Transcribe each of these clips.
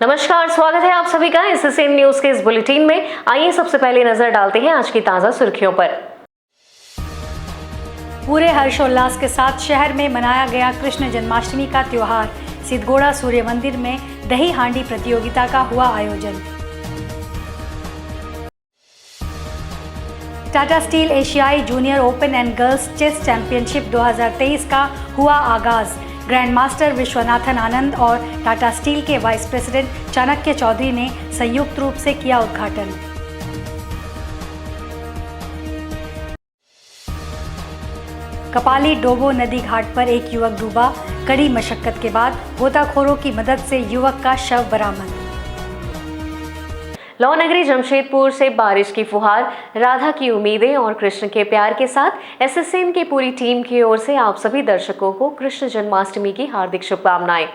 नमस्कार, स्वागत है आप सभी का SSN न्यूज के इस बुलेटिन में। आइए सबसे पहले नजर डालते हैं आज की ताजा सुर्खियों पर। पूरे हर्षोल्लास के साथ शहर में मनाया गया कृष्ण जन्माष्टमी का त्योहार। सिद्धगोड़ा सूर्य मंदिर में दही हांडी प्रतियोगिता का हुआ आयोजन। टाटा स्टील एशियाई junior open and girls chess championship 2023 का हुआ आगाज। ग्रैंड मास्टर विश्वनाथन आनंद और टाटा स्टील के वाइस प्रेसिडेंट चाणक्य चौधरी ने संयुक्त रूप से किया उद्घाटन। कपाली डोबो नदी घाट पर एक युवक डूबा। कड़ी मशक्कत के बाद गोताखोरों की मदद से युवक का शव बरामद। लौ नगरी जमशेदपुर से बारिश की फुहार, राधा की उम्मीदें और कृष्ण के प्यार के साथ SSN की पूरी टीम की ओर से आप सभी दर्शकों को कृष्ण जन्माष्टमी की हार्दिक शुभकामनाएं।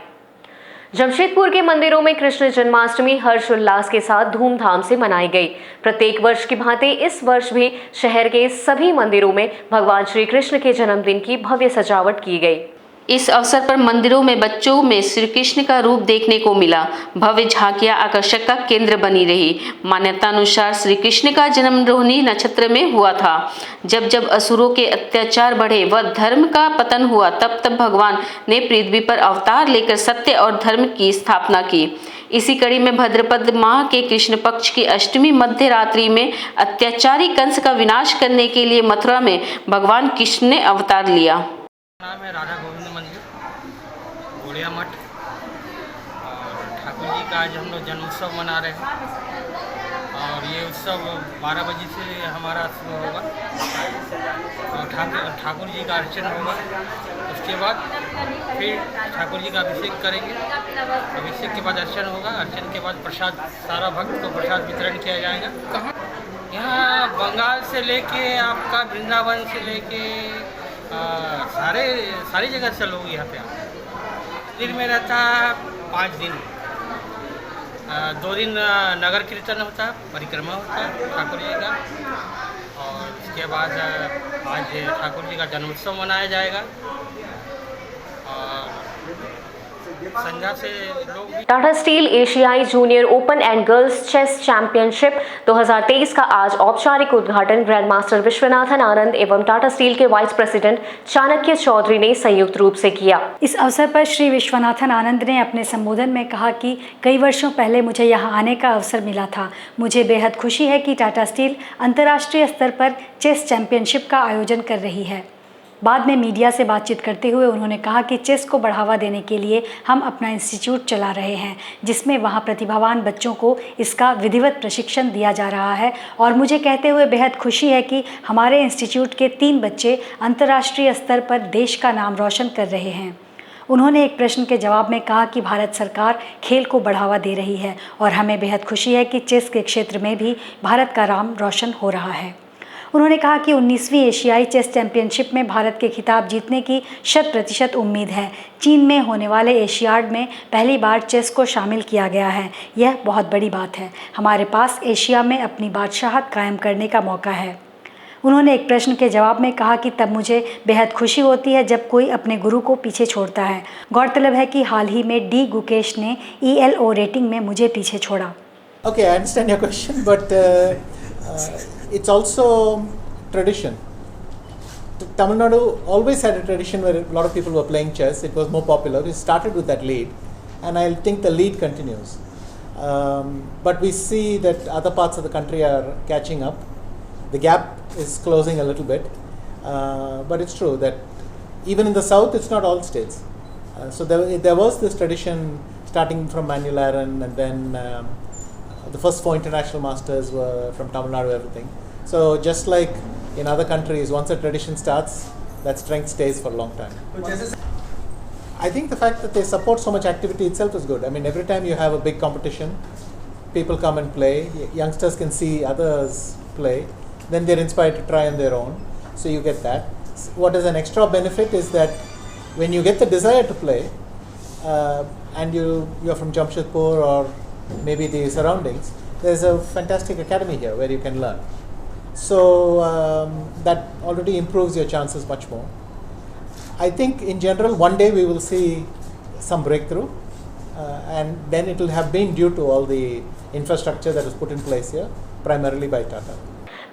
जमशेदपुर के मंदिरों में कृष्ण जन्माष्टमी हर्ष उल्लास के साथ धूमधाम से मनाई गई। प्रत्येक वर्ष की भांति इस वर्ष भी शहर के सभी मंदिरों में भगवान श्री कृष्ण के जन्मदिन की भव्य सजावट की गई। इस अवसर पर मंदिरों में बच्चों में श्री कृष्ण का रूप देखने को मिला। भव्य झांकियां आकर्षक का केंद्र बनी रही। मान्यता अनुसार श्री कृष्ण का जन्म रोहिणी नक्षत्र में हुआ था। जब जब असुरों के अत्याचार बढ़े व धर्म का पतन हुआ, तब तब भगवान ने पृथ्वी पर अवतार लेकर सत्य और धर्म की स्थापना की। इसी कड़ी में भाद्रपद माह के कृष्ण पक्ष की अष्टमी मध्य रात्रि में अत्याचारी कंस का विनाश करने के लिए मथुरा में भगवान कृष्ण ने अवतार लिया। नाम है राधा गोविंद मंदिर, गोड़िया मठ, और ठाकुर जी का आज हम लोग जन्मोत्सव मना रहे हैं। और ये उत्सव 12 बजे से हमारा शुरू होगा और ठाकुर जी का अर्चन होगा। उसके बाद फिर ठाकुर जी का अभिषेक करेंगे। अभिषेक के बाद अर्चन होगा। अर्चन के बाद प्रसाद, सारा भक्त को प्रसाद वितरण किया जाएगा। कहाँ? यहाँ बंगाल से लेके आपका वृंदावन से लेके सारी जगह से लोग यहाँ पे आते हैं। दिन में रहता है 5 दिन। 2 दिन नगर कीर्तन होता है, परिक्रमा होता है ठाकुर जी का, और उसके बाद आज ठाकुर जी का जन्मोत्सव मनाया जाएगा। और संध्या से लोग टाटा स्टील एशियाई junior open and girls chess championship 2023 का आज औपचारिक उद्घाटन ग्रैंड मास्टर विश्वनाथन आनंद एवं टाटा स्टील के वाइस प्रेसिडेंट चाणक्य चौधरी ने संयुक्त रूप से किया। इस अवसर पर श्री विश्वनाथन आनंद ने अपने संबोधन में कहा कि कई वर्षों पहले मुझे यहाँ आने का अवसर मिला था। मुझे बेहद खुशी है कि टाटा स्टील अंतर्राष्ट्रीय स्तर पर चेस चैंपियनशिप का आयोजन कर रही है। बाद में मीडिया से बातचीत करते हुए उन्होंने कहा कि चेस को बढ़ावा देने के लिए हम अपना इंस्टीट्यूट चला रहे हैं, जिसमें वहां प्रतिभावान बच्चों को इसका विधिवत प्रशिक्षण दिया जा रहा है। और मुझे कहते हुए बेहद खुशी है कि हमारे इंस्टीट्यूट के 3 बच्चे अंतर्राष्ट्रीय स्तर पर देश का नाम रोशन कर रहे हैं। उन्होंने एक प्रश्न के जवाब में कहा कि भारत सरकार खेल को बढ़ावा दे रही है और हमें बेहद खुशी है कि चेस के क्षेत्र में भी भारत का नाम रोशन हो रहा है। उन्होंने कहा कि 19वीं एशियाई चेस चैंपियनशिप में भारत के खिताब जीतने की 100% उम्मीद है। चीन में होने वाले एशियाड में पहली बार चेस को शामिल किया गया है। यह बहुत बड़ी बात है। हमारे पास एशिया में अपनी बादशाहत कायम करने का मौका है। उन्होंने एक प्रश्न के जवाब में कहा कि तब मुझे बेहद खुशी होती है जब कोई अपने गुरु को पीछे छोड़ता है। गौरतलब है कि हाल ही में डी गुकेश ने ELO रेटिंग में मुझे पीछे छोड़ा। Okay, I understand your question, but it's also tradition. Tamil Nadu always had a tradition where a lot of people were playing chess. It was more popular. We started with that lead, and I think the lead continues. But we see that other parts of the country are catching up. The gap is closing a little bit. But it's true that even in the south, it's not all states. So there was this tradition starting from Manuel Aaron, and then the first 4 international masters were from Tamil Nadu, everything. So just like in other countries, once a tradition starts, that strength stays for a long time. I think the fact that they support so much activity itself is good. I mean, every time you have a big competition, people come and play. Youngsters can see others play. Then they're inspired to try on their own. So you get that. What is an extra benefit is that when you get the desire to play, and you're from Jamshedpur or maybe the surroundings, there's a fantastic academy here where you can learn. So that already improves your chances much more. I think in general, one day we will see some breakthrough. and then it will have been due to all the infrastructure that was put in place here, primarily by Tata.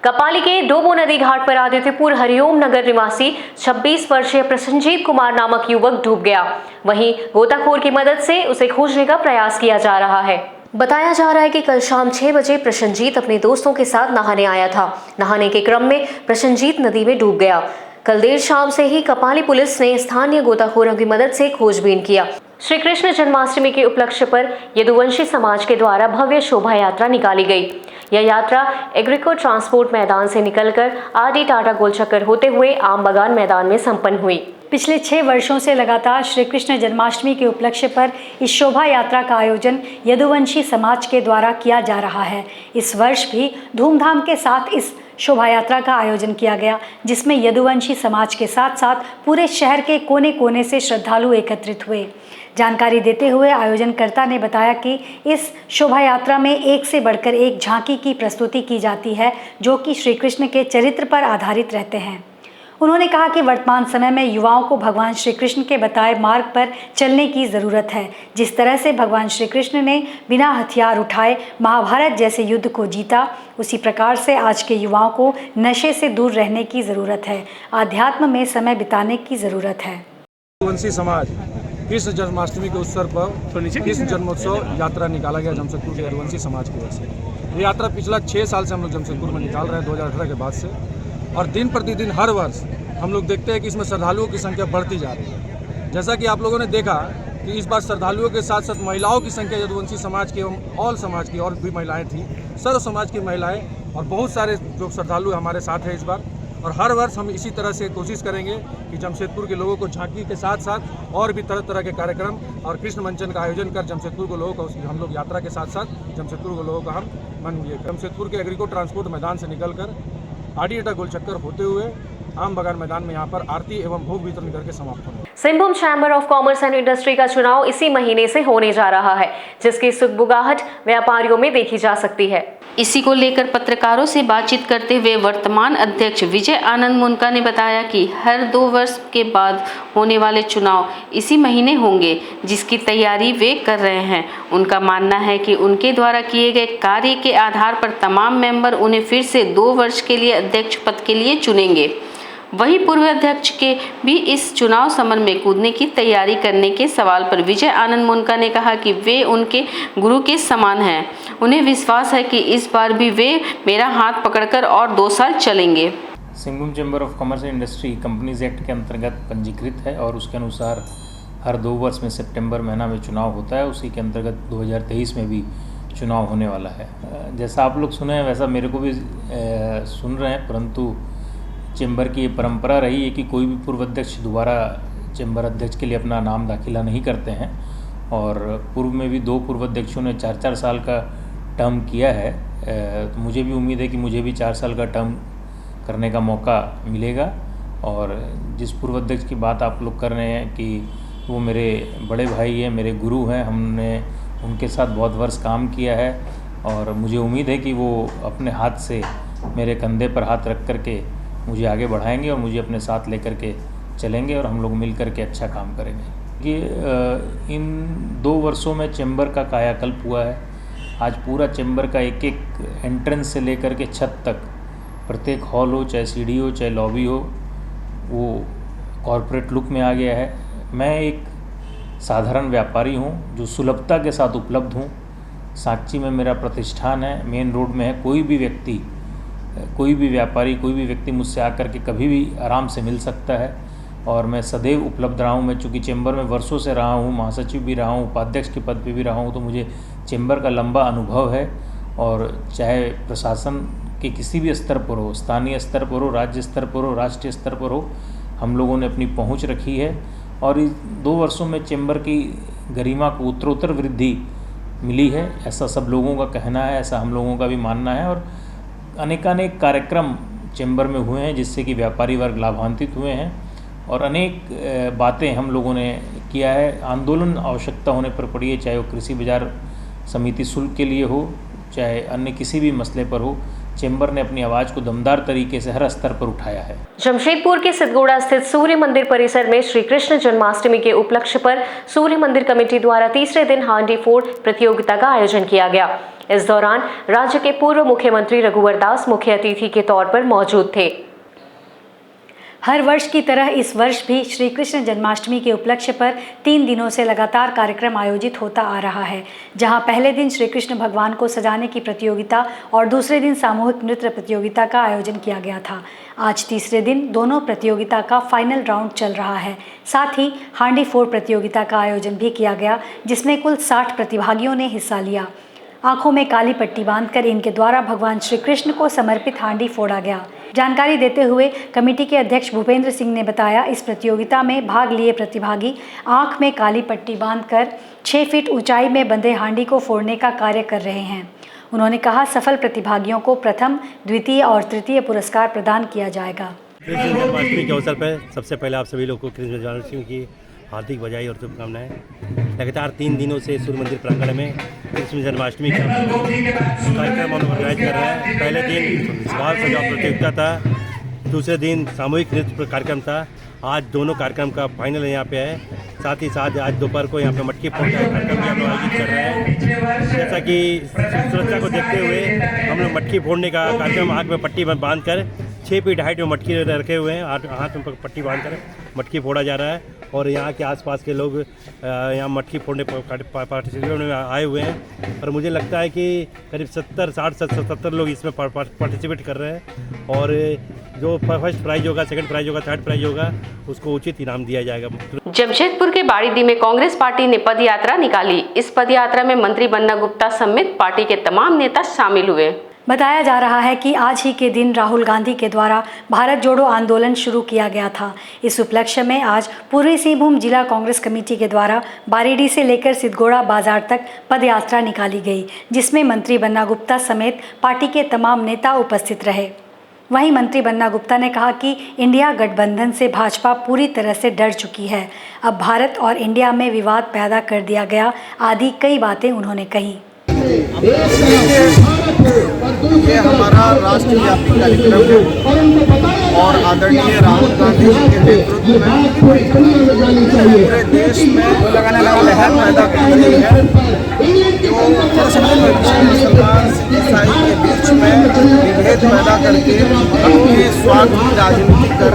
कपाली के डोबो नदी घाट पर आदित्यपुर हरिओम नगर निवासी 26 वर्षीय प्रसन्नजीत कुमार नामक युवक डूब गया। वहीं गोताखोर की मदद से उसे खोजने का प्रयास किया जा रहा है। बताया जा रहा है कि कल शाम 6 बजे प्रसन्नजीत अपने दोस्तों के साथ नहाने आया था। नहाने के क्रम में प्रसन्नजीत नदी में डूब गया। कल देर शाम से ही कपाली पुलिस ने स्थानीय गोताखोरों की मदद से खोजबीन किया। श्री कृष्ण जन्माष्टमी के उपलक्ष्य पर यदुवंशी समाज के द्वारा भव्य शोभा यात्रा निकाली गई। यह यात्रा एग्रीको ट्रांसपोर्ट मैदान से निकलकर आरडी टाटा गोलचक्कर होते हुए आम बागान मैदान में संपन्न हुई। पिछले 6 वर्षों से लगातार श्री कृष्ण जन्माष्टमी के उपलक्ष्य पर इस शोभा यात्रा का आयोजन यदुवंशी समाज के द्वारा किया जा रहा है। इस वर्ष भी धूमधाम के साथ इस शोभा यात्रा का आयोजन किया गया, जिसमें यदुवंशी समाज के साथ साथ पूरे शहर के कोने कोने से श्रद्धालु एकत्रित हुए। जानकारी देते हुए आयोजनकर्ता ने बताया कि इस शोभा यात्रा में एक से बढ़कर एक झांकी की प्रस्तुति की जाती है, जो कि श्री कृष्ण के चरित्र पर आधारित रहते हैं। उन्होंने कहा कि वर्तमान समय में युवाओं को भगवान श्री कृष्ण के बताए मार्ग पर चलने की ज़रूरत है। जिस तरह से भगवान श्री कृष्ण ने बिना हथियार उठाए महाभारत जैसे युद्ध को जीता, उसी प्रकार से आज के युवाओं को नशे से दूर रहने की ज़रूरत है, आध्यात्म में समय बिताने की ज़रूरत है। यदुवंशी समाज कृष्ण जन्माष्टमी के अवसर पर कृष्ण जन्मोत्सव यात्रा निकाला गया जमशेदपुर के यदुवंशी समाज की ओर से। ये यात्रा पिछला 6 साल से हम लोग जमशेदपुर में निकाल रहे हैं, 2018 के बाद से, और दिन प्रतिदिन हर वर्ष हम लोग देखते हैं कि इसमें श्रद्धालुओं की संख्या बढ़ती जा रही है। जैसा कि आप लोगों ने देखा कि इस बार श्रद्धालुओं के साथ साथ महिलाओं की संख्या यदुवंशी समाज की एवं ऑल समाज की और भी महिलाएं थी, सर्व समाज की महिलाएं और बहुत सारे जो श्रद्धालु हमारे साथ हैं इस बार। और हर वर्ष हम इसी तरह से कोशिश करेंगे कि जमशेदपुर के लोगों को झांकी के साथ साथ और भी तरह तरह के कार्यक्रम और कृष्ण मंचन का आयोजन कर जमशेदपुर के लोगों को हम लोग यात्रा के साथ साथ जमशेदपुर के लोगों का हम जमशेदपुर के एग्रीको ट्रांसपोर्ट मैदान से निकलकर आरडी टाटा गोलचक्कर होते हुए आम बागान मैदान में यहाँ पर आरती एवं भोग वितरण करके समाप्त होंगे। Singhbhum chamber of commerce and industry का चुनाव इसी महीने से होने जा रहा है, जिसकी सुगबुगाहट व्यापारियों में देखी जा सकती है। इसी को लेकर पत्रकारों से बातचीत करते हुए वर्तमान अध्यक्ष विजय आनंद मुनका ने बताया कि हर 2 वर्ष के बाद होने वाले चुनाव इसी महीने होंगे, जिसकी तैयारी वे कर रहे हैं। उनका मानना है कि उनके द्वारा किए गए कार्य के आधार पर तमाम मेंबर उन्हें फिर से 2 वर्ष के लिए अध्यक्ष पद के लिए चुनेंगे। वहीं पूर्व अध्यक्ष के भी इस चुनाव समर में कूदने की तैयारी करने के सवाल पर विजय आनंद मुनका ने कहा कि वे उनके गुरु के समान हैं। उन्हें विश्वास है कि इस बार भी वे मेरा हाथ पकड़कर और 2 साल चलेंगे। Singhbhum chamber of commerce and industry companies act के अंतर्गत पंजीकृत है और उसके अनुसार हर 2 वर्ष में सितंबर महीना में चुनाव होता है। उसी के अंतर्गत 2023 में भी चुनाव होने वाला है। जैसा आप लोग सुने हैं वैसा मेरे को भी सुन रहे हैं, परंतु चैम्बर की ये परंपरा रही है कि कोई भी पूर्व अध्यक्ष दोबारा चैम्बर अध्यक्ष के लिए अपना नाम दाखिला नहीं करते हैं, और पूर्व में भी 2 पूर्व अध्यक्षों ने 4-4 साल का टर्म किया है। तो मुझे भी उम्मीद है कि मुझे भी 4 साल का टर्म करने का मौका मिलेगा। और जिस पूर्व अध्यक्ष की बात आप लोग कर रहे हैं कि वो मेरे बड़े भाई हैं, मेरे गुरु हैं, हमने उनके साथ बहुत वर्ष काम किया है, और मुझे उम्मीद है कि वो अपने हाथ से मेरे कंधे पर हाथ रख कर के मुझे आगे बढ़ाएंगे और मुझे अपने साथ लेकर के चलेंगे और हम लोग मिल कर के अच्छा काम करेंगे। कि इन 2 वर्षों में चैम्बर का कायाकल्प हुआ है। आज पूरा चैम्बर का एक एक एंट्रेंस से लेकर के छत तक, प्रत्येक हॉल हो, चाहे सीढ़ी हो, चाहे लॉबी हो, वो कॉरपोरेट लुक में आ गया है। मैं एक साधारण व्यापारी हूँ जो सुलभता के साथ उपलब्ध हूँ। सांची में मेरा प्रतिष्ठान है, मेन रोड में है। कोई भी व्यक्ति, कोई भी व्यापारी, कोई भी व्यक्ति मुझसे आकर के कभी भी आराम से मिल सकता है, और मैं सदैव उपलब्ध रहा हूँ। मैं चूँकि चैम्बर में वर्षों से रहा हूँ, महासचिव भी रहा हूँ, उपाध्यक्ष के पद पे भी रहा हूँ, तो मुझे चैम्बर का लंबा अनुभव है। और चाहे प्रशासन के किसी भी स्तर पर हो, स्थानीय स्तर पर हो, राज्य स्तर पर हो, राष्ट्रीय स्तर पर हो, हम लोगों ने अपनी पहुँच रखी है। और इस 2 वर्षों में चैम्बर की गरिमा को उत्तरोत्तर वृद्धि मिली है, ऐसा सब लोगों का कहना है, ऐसा हम लोगों का भी मानना है। और अनेकानेक कार्यक्रम चैम्बर में हुए हैं जिससे कि व्यापारी वर्ग लाभान्वित हुए हैं, और अनेक बातें हम लोगों ने किया है। आंदोलन आवश्यकता होने पर पड़ी है, चाहे वो कृषि बाजार समिति शुल्क के लिए हो, चाहे अन्य किसी भी मसले पर हो, चेंबर ने अपनी आवाज़ को दमदार तरीके से हर स्तर पर उठाया है। जमशेदपुर के सिद्धगोड़ा स्थित सूर्य मंदिर परिसर में श्री कृष्ण जन्माष्टमी के उपलक्ष्य पर सूर्य मंदिर कमेटी द्वारा तीसरे दिन हांडी फोड़ प्रतियोगिता का आयोजन किया गया। इस दौरान राज्य के पूर्व मुख्यमंत्री रघुवर दास मुख्य अतिथि के तौर पर मौजूद थे। हर वर्ष की तरह इस वर्ष भी श्री कृष्ण जन्माष्टमी के उपलक्ष्य पर 3 दिनों से लगातार कार्यक्रम आयोजित होता आ रहा है, जहां पहले दिन श्री कृष्ण भगवान को सजाने की प्रतियोगिता और दूसरे दिन सामूहिक नृत्य प्रतियोगिता का आयोजन किया गया था। आज तीसरे दिन दोनों प्रतियोगिता का फाइनल राउंड चल रहा है। साथ ही हांडी फोड़ प्रतियोगिता का आयोजन भी किया गया, जिसमें कुल 60 प्रतिभागियों ने हिस्सा लिया। आंखों में काली पट्टी बांधकर इनके द्वारा भगवान श्री कृष्ण को समर्पित हांडी फोड़ा गया। जानकारी देते हुए कमेटी के अध्यक्ष भूपेंद्र सिंह ने बताया, इस प्रतियोगिता में भाग लिए प्रतिभागी आंख में काली पट्टी बांधकर 6 फीट ऊंचाई में बंधे हांडी को फोड़ने का कार्य कर रहे हैं। उन्होंने कहा, सफल प्रतिभागियों को प्रथम, द्वितीय और तृतीय पुरस्कार प्रदान किया जाएगा। कृष्ण जन्माष्टमी के अवसर पर सबसे पहले आप सभी लोगों को कृष्ण जन्माष्टमी की हार्दिक बधाई और शुभकामनाएं। लगातार 3 दिनों से सूर्य मंदिर प्रांगण में कृष्ण जन्माष्टमी का कार्यक्रम हम ऑर्गेनाइज कर रहे हैं। पहले दिन सवाल सजाव प्रतियोगिता था, दूसरे दिन सामूहिक नृत्य कार्यक्रम था। आज दोनों कार्यक्रम का फाइनल यहाँ पे है। साथ ही साथ आज दोपहर को यहाँ पे मटकी फोड़ का कार्यक्रम भी हम लोग आयोजित कर रहे हैं। जैसा कि सुरक्षा को देखते हुए हम लोग मटकी फोड़ने का कार्यक्रम आँख में पट्टी बांध कर 6 फीट हाइट में मटकी रखे हुए हैं। हाथ में पट्टी बांध कर मटकी फोड़ा जा रहा है और यहाँ के आसपास के लोग यहाँ मटकी फोड़ने पार्टिसिपेट में आए हुए हैं। और मुझे लगता है कि करीब 70 लोग इसमें पार्टिसिपेट कर रहे हैं और जो फर्स्ट प्राइज होगा, सेकंड प्राइज होगा, थर्ड प्राइज होगा, उसको उचित इनाम दिया जाएगा। जमशेदपुर के बाड़ीदी में कांग्रेस पार्टी ने पद यात्रा निकाली। इस पद यात्रा में मंत्री बन्ना गुप्ता समेत पार्टी के तमाम नेता शामिल हुए। बताया जा रहा है कि आज ही के दिन राहुल गांधी के द्वारा भारत जोड़ो आंदोलन शुरू किया गया था। इस उपलक्ष्य में आज पूर्वी सिंहभूम जिला कांग्रेस कमेटी के द्वारा बारीडी से लेकर सिद्धगोड़ा बाजार तक पदयात्रा निकाली गई, जिसमें मंत्री बन्ना गुप्ता समेत पार्टी के तमाम नेता उपस्थित रहे। वहीं मंत्री बन्ना गुप्ता ने कहा कि इंडिया गठबंधन से भाजपा पूरी तरह से डर चुकी है। अब भारत और इंडिया में विवाद पैदा कर दिया गया आदि कई बातें उन्होंने कही। ये हमारा राष्ट्रव्यापी कार्यक्रम है और आदरणीय राहुल गांधी जी के नेतृत्व में पूरे देश में लहर पैदा कर रही है, जो मुसलमान सिख ईसाई के बीच में विभेद पैदा करके अपने स्वार्थ की राजनीति कर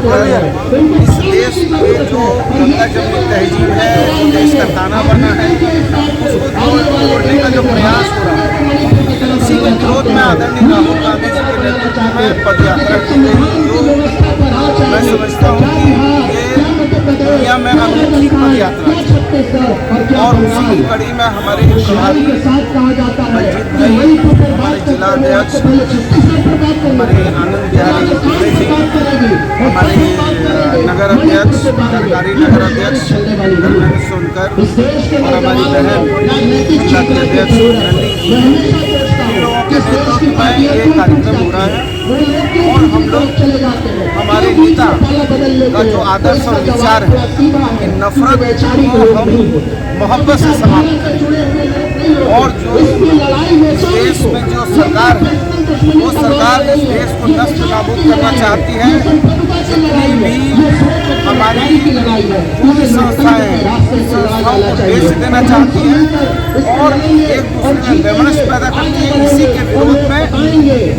इस देश में जो गंगा जमुनी तहजीब है, जो देश का ताना बना है, उसको तोड़ने का जो प्रयास हो रहा है, इसी के विरोध में आदरणीय राहुल गांधी जी के नेतृत्व में पदयात्रा की गई, जो मैं समझता हूँ कि ये दुनिया में अनूठी पदयात्रा है। और उसी की कड़ी में हमारे प्रभारी मंजीत भाई, हमारे जिला अध्यक्ष हमारे आनंद बिहारी दुबे जी, हमारे नगर अध्यक्ष, सरकारी नगर अध्यक्ष धर्मेंद्र सोनकर और हमारी बहन जिला के अध्यक्ष नंदी जी, इन लोगों के नेतृत्व में ये कार्यक्रम हो रहा है। और हम लोग हमारे नेता का जो आदर्श और विचार है कि नफरत को हम मोहब्बत से समाप्त करें और जो इस देश में जो सरकार है वो सरकार इस देश को नष्ट नाबूद करना चाहती है। जितनी भी हमारी पूरी संस्थाओं को बेच देना चाहती है और एक दूसरे में वैमनस्य पैदा करती है। इसी के विरोध में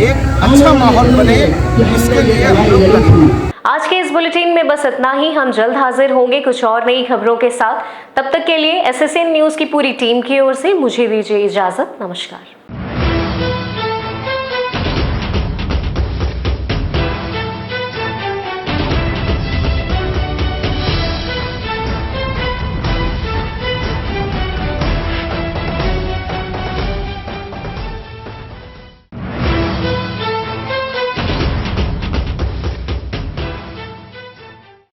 एक अच्छा माहौल बने, इसके लिए हम लोग लगे। आज के इस बुलेटिन में बस इतना ही। हम जल्द हाजिर होंगे कुछ और नई खबरों के साथ। तब तक के लिए SSN न्यूज़ की पूरी टीम की ओर से मुझे दीजिए इजाजत। नमस्कार।